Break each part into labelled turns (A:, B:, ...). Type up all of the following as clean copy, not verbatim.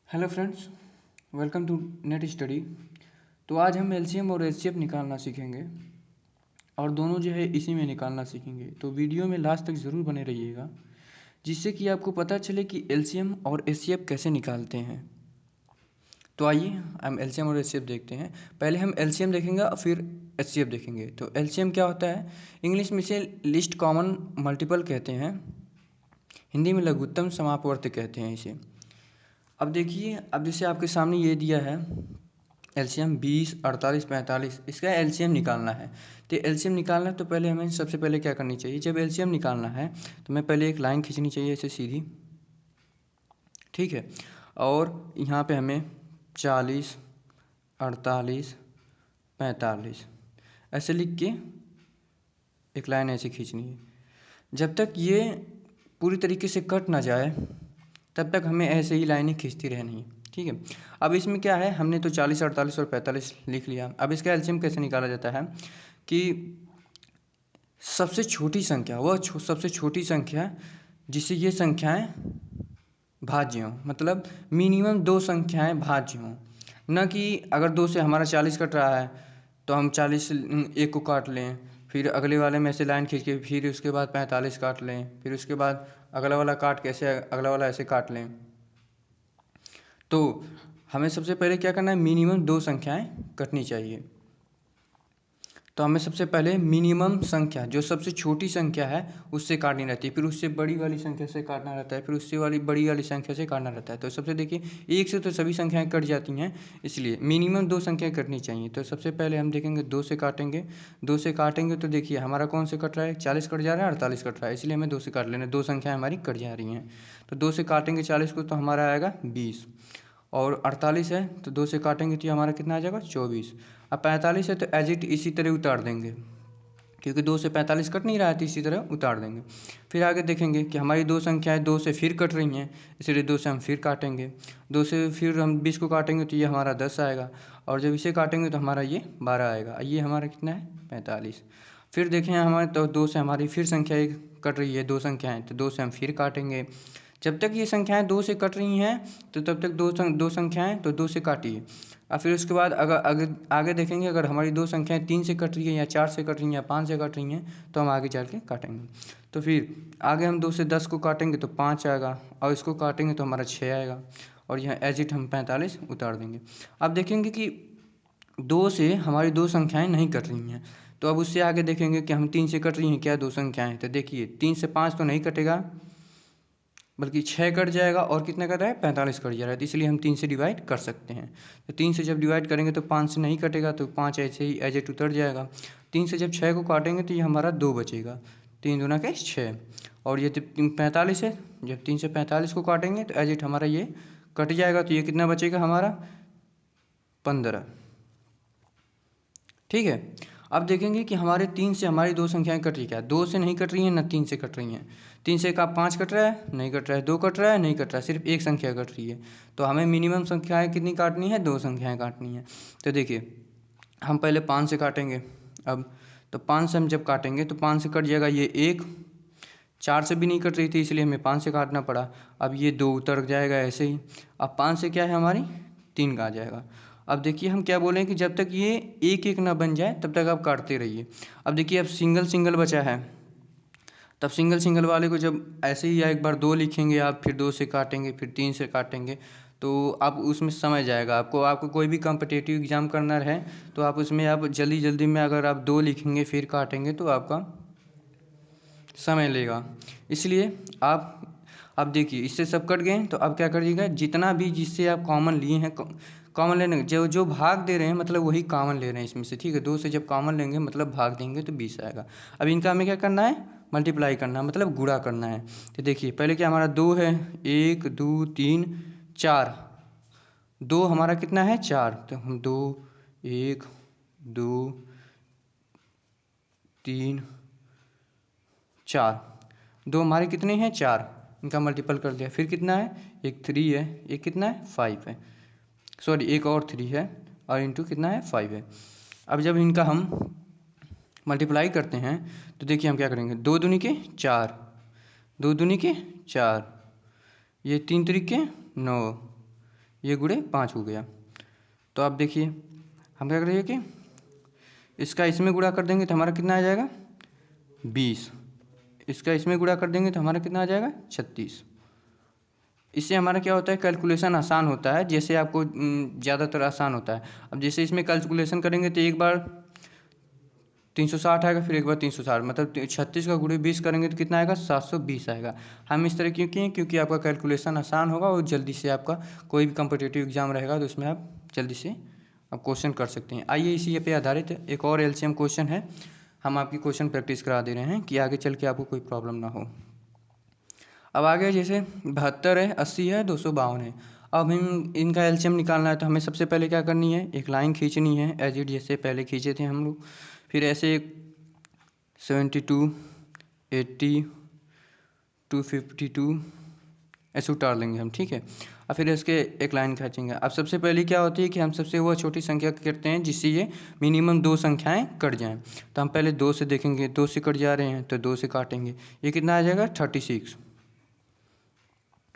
A: Hello friends, welcome to net study. तो आज हम एलसीएम और एचसीएफ निकालना सीखेंगे और दोनों जो है इसी में निकालना सीखेंगे। तो वीडियो में लास्ट तक ज़रूर बने रहिएगा, जिससे कि आपको पता चले कि एलसीएम और एचसीएफ कैसे निकालते हैं। तो आइए हम एलसीएम और एचसीएफ देखते हैं। पहले हम एलसीएम देखेंगे और फिर एचसीएफ देखेंगे। तो एलसीएम क्या होता है? इंग्लिश में इसे लिस्ट कॉमन मल्टीपल कहते हैं, हिंदी में लघुत्तम समापवर्ती कहते हैं इसे। अब देखिए, अब जैसे आपके सामने ये दिया है एलसीएम 20, 48, 45, इसका एलसीएम निकालना है। तो एलसीएम निकालना है तो पहले हमें सबसे पहले क्या करनी चाहिए? जब एलसीएम निकालना है तो मैं पहले एक लाइन खींचनी चाहिए ऐसे सीधी, ठीक है। और यहाँ पे हमें 40, 48, 45 ऐसे लिख के एक लाइन ऐसे खींचनी है। जब तक ये पूरी तरीके से कट ना जाए तब तक हमें ऐसे ही लाइनें खींचती रहनी है, ठीक है। अब इसमें क्या है, हमने तो 40, 48 और 45 लिख लिया। अब इसका एलसीएम कैसे निकाला जाता है कि सबसे छोटी संख्या वह सबसे छोटी संख्या जिससे ये संख्याएं भाज्य हों, मतलब मिनिमम दो संख्याएं भाज्य हों। न कि अगर 2 से हमारा 40 कट रहा है तो हम 40 एक को काट लें, फिर अगले वाले में ऐसे लाइन खींच के फिर उसके बाद 45 काट लें, फिर उसके बाद अगला वाला काट के ऐसे अगला वाला ऐसे काट लें। तो हमें सबसे पहले क्या करना है, मिनिमम दो संख्याएं कटनी चाहिए। तो हमें सबसे पहले मिनिमम संख्या जो सबसे छोटी संख्या है उससे काटनी रहती है, फिर उससे बड़ी वाली संख्या से काटना रहता है, फिर उससे बड़ी वाली संख्या से काटना रहता है। तो सबसे देखिए, एक से तो सभी संख्याएं कट जाती हैं, इसलिए मिनिमम दो संख्याएं कटनी चाहिए। तो सबसे पहले हम देखेंगे 2 से काटेंगे। 2 से काटेंगे तो देखिए हमारा कौन से कट रहा है, 40 कट जा रहा है, 48 कट रहा है, इसलिए हमें 2 से काट लेना। दो संख्याएँ हमारी कट जा रही हैं, तो 2 से काटेंगे 40 को तो हमारा आएगा 20, और 48 है तो 2 से काटेंगे तो ये हमारा कितना आ जाएगा 24। अब 45 है तो एज इट इसी तरह उतार देंगे, क्योंकि 2 से 45 कट नहीं रहा है तो इसी तरह उतार देंगे। फिर आगे देखेंगे कि हमारी दो संख्याएं 2 से फिर कट रही हैं, इसलिए 2 से हम फिर काटेंगे। 2 से फिर हम 20 को काटेंगे तो ये हमारा 10 आएगा, और जब इसे काटेंगे तो हमारा ये 12 आएगा। ये हमारा कितना है 45। फिर देखें हमारे तो 2 से हमारी फिर संख्या एक कट रही है, दो संख्याएँ, तो 2 से हम फिर काटेंगे। जब तक ये संख्याएं 2 से कट रही हैं तो तब तक दो संख्याएं तो 2 से काटिए। और फिर उसके बाद अगर आगे देखेंगे, अगर हमारी दो संख्याएं 3 से कट रही है या 4 से कट रही हैं या 5 से कट रही हैं तो हम आगे चल के काटेंगे। तो फिर आगे हम 2 से 10 को काटेंगे तो 5 आएगा, और इसको काटेंगे तो हमारा 6 आएगा, और यहाँ एज इट हम 45 उतार देंगे। अब देखेंगे कि 2 से हमारी दो संख्याएं नहीं कट रही हैं, तो अब उससे आगे देखेंगे कि हम 3 से कट रही हैं क्या दो संख्याएं। तो देखिए 3 से 5 तो नहीं कटेगा, बल्कि 6 कट जाएगा, और कितना कट रहा है 45 कट जा रहा है, तो इसलिए हम 3 से डिवाइड कर सकते हैं। तो 3 से जब डिवाइड करेंगे तो 5 से नहीं कटेगा, तो 5 ऐसे ही एज इट उतर जाएगा। 3 से जब 6 को काटेंगे तो ये हमारा 2 बचेगा, 3 दूना के 6। और ये 45 है, जब 3 से 45 को काटेंगे तो एज इट हमारा ये कट जाएगा, तो ये कितना बचेगा हमारा 15, ठीक है। अब देखेंगे कि हमारे 3 से हमारी दो संख्याएं कट रही क्या, 2 से नहीं कट रही हैं ना 3 से कट रही हैं। 3 से का 5 कट रहा है, नहीं कट रहा है, 2 कट रहा है, नहीं कट रहा है, सिर्फ एक संख्या कट रही है। तो हमें मिनिमम संख्याएं कितनी काटनी है, दो संख्याएं काटनी है। तो देखिए हम पहले 5 से काटेंगे। अब तो 5 से हम जब काटेंगे तो 5 से कट जाएगा ये 1, 4 से भी नहीं कट रही थी इसलिए हमें 5 से काटना पड़ा। अब ये 2 उतर जाएगा ऐसे ही। अब 5 से क्या है हमारी 3 का आ जाएगा। अब देखिए हम क्या बोले कि जब तक ये एक एक ना बन जाए तब तक आप काटते रहिए। अब देखिए अब सिंगल सिंगल बचा है, तब सिंगल सिंगल वाले को जब ऐसे ही एक बार 2 लिखेंगे आप, फिर 2 से काटेंगे, फिर 3 से काटेंगे, तो आप उसमें समय जाएगा। आपको कोई भी कॉम्पिटिटिव एग्ज़ाम करना रहे तो आप उसमें आप जल्दी जल्दी में अगर आप 2 लिखेंगे फिर काटेंगे तो आपका समय लेगा। इसलिए आप देखिए इससे सब कट गए, तो अब क्या करिएगा, जितना भी जिससे आप कॉमन लिए हैं, कॉमन लेने जो भाग दे रहे हैं मतलब वही कॉमन ले रहे हैं इसमें से, ठीक है। 2 से जब कॉमन लेंगे मतलब भाग देंगे तो 20 आएगा। अब इनका हमें क्या करना है, मल्टीप्लाई करना है, मतलब गुणा करना है। तो देखिए पहले क्या हमारा 2 है, 1 2 3 4, 2 हमारा कितना है 4, तो हम 2 1 2 3 4, 2 हमारे कितने हैं 4, इनका मल्टीपल कर दिया। फिर कितना है, एक 3 है, एक कितना है 5 है, सॉरी एक और 3 है, और इंटू कितना है 5 है। अब जब इनका हम मल्टीप्लाई करते हैं तो देखिए हम क्या करेंगे, 2 दूनी के 4, 2 दूनी के 4, ये 3 त्रिक के 9, ये गुणे 5 हो गया। तो अब देखिए हम क्या करेंगे कि इसका इसमें गुणा कर देंगे तो हमारा कितना आ जाएगा 20, इसका इसमें गुणा कर देंगे तो हमारा कितना आ जाएगा 36। इससे हमारा क्या होता है कैलकुलेशन आसान होता है, जैसे आपको ज़्यादातर आसान होता है। अब जैसे इसमें कैलकुलेशन करेंगे तो एक बार 360 आएगा, फिर एक बार 360, मतलब 36 का गुणे 20 करेंगे तो कितना आएगा 720 आएगा। हम इस तरह क्यों किए, क्योंकि आपका कैलकुलेशन आसान होगा और जल्दी से आपका कोई भी कम्पिटिटिव एग्जाम रहेगा तो उसमें आप जल्दी से आप क्वेश्चन कर सकते हैं। आइए इसी पे आधारित एक और एलसीएम क्वेश्चन है, हम आपकी क्वेश्चन प्रैक्टिस करा दे रहे हैं कि आगे चल के आपको कोई प्रॉब्लम ना हो। अब आगे जैसे 72 है, 80 है, 252 है। अब हम इनका एलसीएम निकालना है तो हमें सबसे पहले क्या करनी है, एक लाइन खींचनी है एज इट जैसे पहले खींचे थे हम लोग। फिर ऐसे 72, 80, 252 ऐसे उतार लेंगे हम, ठीक है। और फिर इसके एक लाइन खींचेंगे। अब सबसे पहले क्या होती है कि हम सबसे वो छोटी संख्या करते हैं जिससे ये मिनिमम 2 संख्याएं कट जाएं। तो हम पहले 2 से देखेंगे, 2 से कट जा रहे हैं तो 2 से काटेंगे, ये कितना आ जाएगा 36,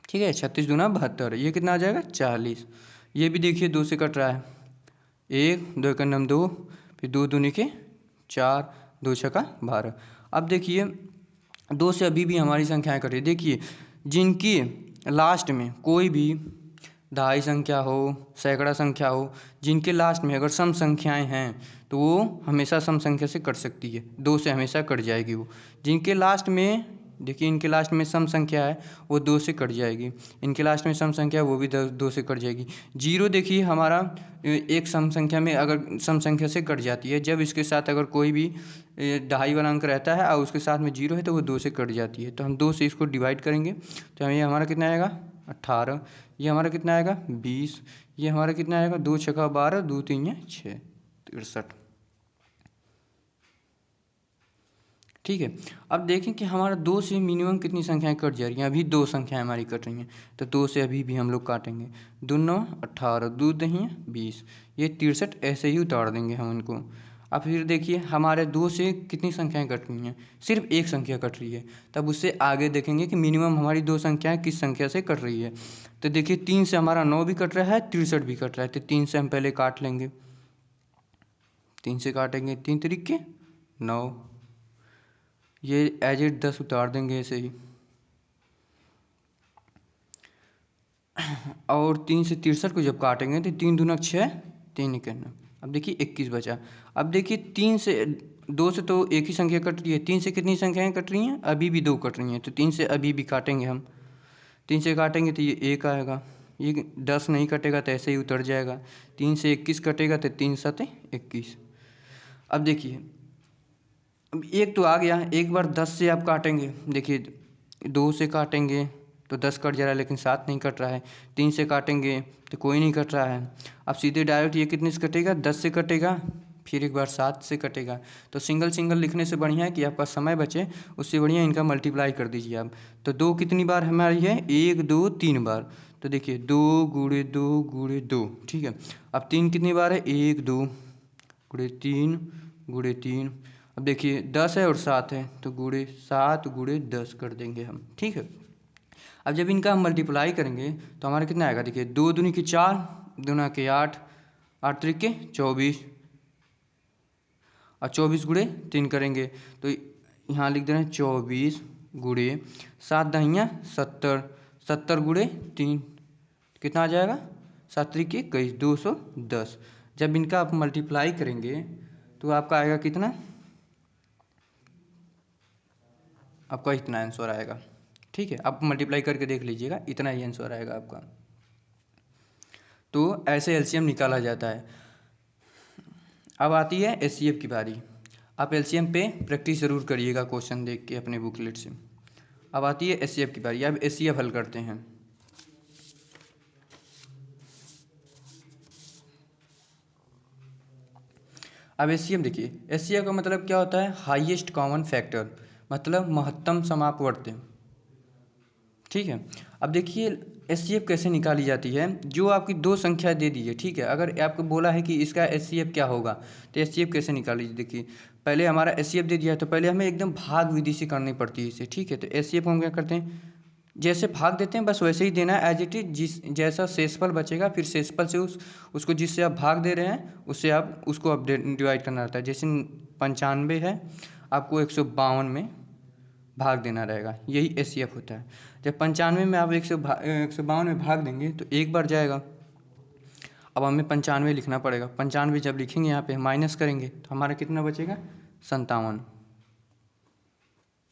A: ठीक है। 36 दूना 72, ये कितना आ जाएगा 40। ये भी देखिए 2 से कट रहा है, 1 2 का नम 2, फिर 2 दूनी के 4, 2 छक्का 12। अब देखिए 2 से अभी भी हमारी संख्याएं कट रही, देखिए जिनकी लास्ट में कोई भी दहाई संख्या हो, सैकड़ा संख्या हो, जिनके लास्ट में अगर सम संख्याएं हैं तो वो हमेशा सम संख्या से कट सकती है, 2 से हमेशा कट जाएगी वो। जिनके लास्ट में देखिए इनके लास्ट में सम संख्या है वो 2 से कट जाएगी, इनके लास्ट में सम संख्या वो भी 2 से कट जाएगी। जीरो देखिए हमारा एक सम संख्या में अगर सम संख्या से कट जाती है, जब इसके साथ अगर कोई भी दहाई वाला अंक रहता है और उसके साथ में जीरो है तो वो 2 से कट जाती है। तो हम 2 से इसको डिवाइड करेंगे तो ये हमारा कितना आएगा 18, ये हमारा कितना आएगा 20, ये हमारा कितना आएगा 2 छक्का 12, 2 3 6, 63, ठीक है। अब देखें कि हमारा 2 से मिनिमम कितनी संख्याएं कट जा रही हैं, अभी 2 संख्याएं हमारी कट रही हैं तो 2 से अभी भी हम लोग काटेंगे, 2 9 18, 2 दही 20, ये 63 ऐसे ही उतार देंगे हम इनको। अब फिर देखिए हमारे 2 से कितनी संख्याएं कट रही हैं, सिर्फ एक संख्या कट रही है। तब उससे आगे देखेंगे कि मिनिमम हमारी 2 संख्याएं किस संख्या से कट रही है। तो देखिए 3 से हमारा 9 भी कट रहा है, 63 भी कट रहा है, तो 3 से हम पहले काट लेंगे, 3 से काटेंगे, 3 तरीके 9, ये एज इट 10 उतार देंगे ऐसे ही। और 3 से 63 को जब काटेंगे तो 3 दूना 6, 3 इक्यावन, अब देखिए 21 बचा। अब देखिए 3 से 2 से तो एक ही संख्या कट रही है, 3 से कितनी संख्याएं कट रही हैं, अभी भी 2 कट रही हैं, तो 3 से अभी भी काटेंगे हम, 3 से काटेंगे तो ये 1 आएगा, ये 10 नहीं कटेगा तो ऐसे ही उतर जाएगा। 3 से 21 कटेगा तो 3 7 21। अब देखिए अब 1 तो आ गया, एक बार 10 से आप काटेंगे, देखिए 2 से काटेंगे तो 10 कट जा रहा है लेकिन 7 नहीं कट रहा है, 3 से काटेंगे तो कोई नहीं कट रहा है। अब सीधे डायरेक्ट ये कितने से कटेगा 10 से कटेगा, फिर एक बार 7 से कटेगा। तो सिंगल सिंगल लिखने से बढ़िया है कि आपका समय बचे, उससे बढ़िया इनका मल्टीप्लाई कर दीजिए आप। तो 2 कितनी बार हमारी है 1 2 3 बार, तो देखिए 2 गुणे 2 गुणे 2, ठीक है। अब 3 कितनी बार है 1 2 गुणे 3 गुणे 3, अब देखिए 10 है और 7 है तो गुणे 7 गुणे 10 कर देंगे हम, ठीक है। अब जब इनका हम मल्टीप्लाई करेंगे तो हमारा कितना आएगा, देखिए 2 दूनी के 4, दूना के 8, 8 त्रिक के 24, और 24 गुणे 3 करेंगे तो यहाँ लिख दे रहे हैं 24 गुणे 7 दहिया 70, 70 गुणे 3 कितना आ जाएगा 7 त्रिक के 21, 210। जब इनका आप मल्टीप्लाई करेंगे तो आपका आएगा कितना, आपका इतना आंसर आएगा, ठीक है। आप मल्टीप्लाई करके देख लीजिएगा, इतना ही आंसर आएगा आपका। तो ऐसे एलसीएम निकाला जाता है। अब आती है एचसीएफ की बारी। आप एलसीएम पे प्रैक्टिस ज़रूर करिएगा क्वेश्चन देख के अपने बुकलेट से। अब आती है एचसीएफ की बारी, अब एचसीएफ हल करते हैं। अब एचसीएफ देखिए, एचसीएफ का मतलब क्या होता है, हाईएस्ट कॉमन फैक्टर, मतलब महत्तम समापवर्ती, ठीक है। अब देखिए एचसीएफ कैसे निकाली जाती है, जो आपकी 2 संख्या दे दी है, ठीक है। अगर आपको बोला है कि इसका एचसीएफ क्या होगा तो एचसीएफ कैसे निकाली, देखिए पहले हमारा एचसीएफ दे दिया है तो पहले हमें एकदम भाग विधि से करनी पड़ती है इसे, ठीक है। तो एचसीएफ हम क्या करते हैं जैसे भाग देते हैं बस वैसे ही देना है एज इट इज। जैसा शेषफल बचेगा फिर शेषफल से उसको जिससे आप भाग दे रहे हैं उससे आप उसको अपडेट डिवाइड करना रहता है। जैसे 95 है, आपको 152 में भाग देना रहेगा, यही एचसीएफ होता है। जब 95 में आप 152 में भाग देंगे तो एक बार जाएगा। अब हमें 95 लिखना पड़ेगा। 95 जब लिखेंगे यहाँ पे माइनस करेंगे तो हमारा कितना बचेगा? 57।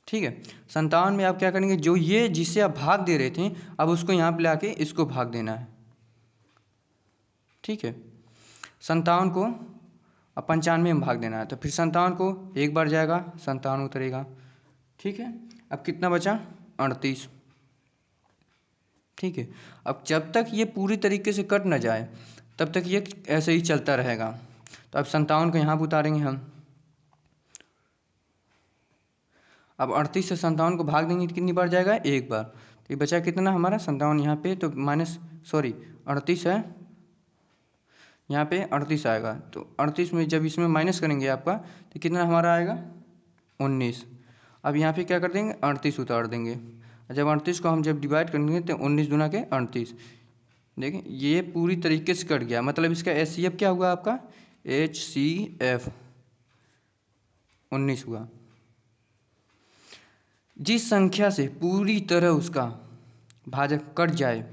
A: ठीक है, 57 में आप क्या करेंगे, जो ये जिससे आप भाग दे रहे थे अब उसको यहाँ पे लाके इसको भाग देना है। ठीक है, 57 को अब 95 में भाग देना है, तो फिर 57 को एक बार जाएगा, 57 उतरेगा। ठीक है, अब कितना बचा? 38। ठीक है, अब जब तक ये पूरी तरीके से कट ना जाए तब तक ये ऐसे ही चलता रहेगा। तो अब 57 को यहाँ पर उतारेंगे हम। अब 38 से 57 को भाग देंगे तो कितनी बार जाएगा? एक बार। तो ये बचा कितना हमारा? 57 यहाँ पे तो 38 है, यहाँ पे 38 आएगा। तो 38 में जब इसमें माइनस करेंगे आपका तो कितना हमारा आएगा? 19। अब यहाँ पे क्या कर देंगे? 38 उतार देंगे। जब 38 को हम जब डिवाइड करेंगे तो 19 दूना के 38। देखिए ये पूरी तरीके से कट गया, मतलब इसका एचसीएफ क्या हुआ आपका? HCF 19 हुआ। जिस संख्या से पूरी तरह उसका भाजक कट जाए,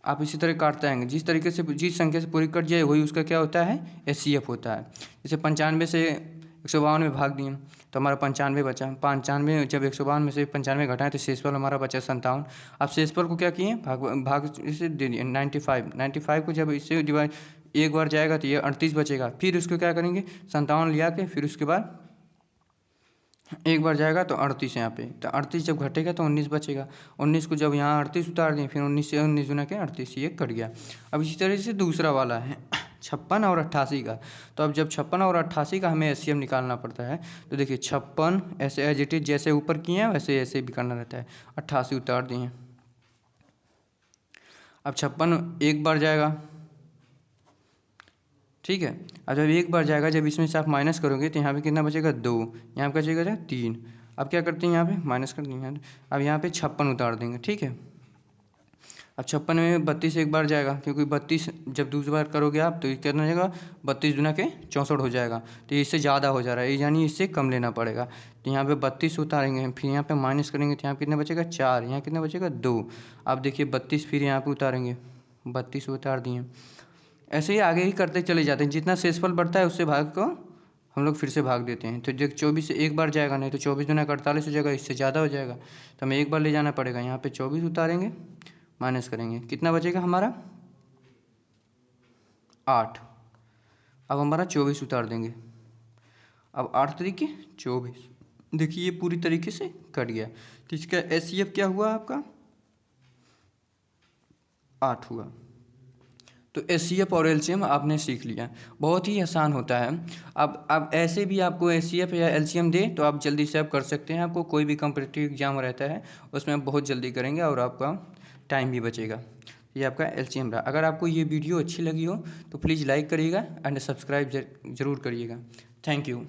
A: आप इसी तरह काटते आएंगे। जिस तरीके से जिस संख्या से पूरी कट जाए वही उसका क्या होता है? एचसीएफ होता है। जैसे 95 से 152 में भाग दिए तो हमारा 95 बचा। 95 जब 152 में से 95 घटाएं तो शेषफल हमारा बचा 57। अब शेषफल को क्या किए? भाग इसे दे दिए 95 को जब इससे डिवाइड एक बार जाएगा तो ये 38 बचेगा। फिर उसको क्या करेंगे? 57 लिया के फिर उसके बाद एक बार जाएगा तो 38 यहाँ पे, तो 38 जब घटेगा तो 19 बचेगा। 19 को जब यहाँ 38 उतार दें फिर 19 से 19 गुना के 38, ये कट गया। अब इसी तरह से दूसरा वाला है 56 और 88 का। तो अब जब 56 और 88 का हमें एचसीएफ निकालना पड़ता है तो देखिए 56 ऐसे एज इट इज जैसे ऊपर किए हैं वैसे ऐसे भी करना रहता है। 88 उतार दिए, अब 56 एक बार जाएगा। ठीक है, अब जब एक बार जाएगा, जब इसमें से आप माइनस करोगे तो यहाँ पे कितना बचेगा? 2। यहाँ पे बचेगा 3। अब क्या करते हैं? यहाँ पे माइनस कर देंगे। अब यहाँ पे 56 उतार देंगे। ठीक है, अब 56 में 32 एक बार जाएगा, क्योंकि 32 जब दूसरी बार करोगे आप तो कितना हो जाएगा? 32 दूना के 64 हो जाएगा। तो इससे ज़्यादा हो जा रहा है, यानी इससे कम लेना पड़ेगा। तो यहाँ पे 32 उतारेंगे, फिर यहाँ पे माइनस करेंगे तो यहाँ कितना बचेगा? 4। यहाँ कितना बचेगा? 2। अब देखिए 32 फिर यहाँ पे उतारेंगे, 32 उतार दिए। ऐसे ही आगे ही करते चले जाते हैं, जितना शेषफल बढ़ता है उससे भाग को हम लोग फिर से भाग देते हैं। तो जब 24 से एक बार जाएगा, नहीं तो 24 दूना 48 हो जाएगा, इससे ज़्यादा हो जाएगा तो हमें एक बार ले जाना पड़ेगा। यहाँ पे 24 उतारेंगे, माइनस करेंगे, कितना बचेगा हमारा? 8। अब हमारा 24 उतार देंगे, अब 8 तरीके 24। देखिए ये पूरी तरीके से कट गया। तो इसका एचसीएफ क्या हुआ आपका? 8 हुआ। तो एचसीएफ और एलसीएम आपने सीख लिया, बहुत ही आसान होता है। अब ऐसे भी आपको एचसीएफ या एलसीएम दे तो आप जल्दी से आप कर सकते हैं। आपको कोई भी कॉम्पिटिटिव एग्जाम रहता है उसमें आप बहुत जल्दी करेंगे और आपका टाइम भी बचेगा। ये आपका एलसीएम रहा। अगर आपको ये वीडियो अच्छी लगी हो तो प्लीज़ लाइक करिएगा एंड सब्सक्राइब ज़रूर करिएगा। Thank you.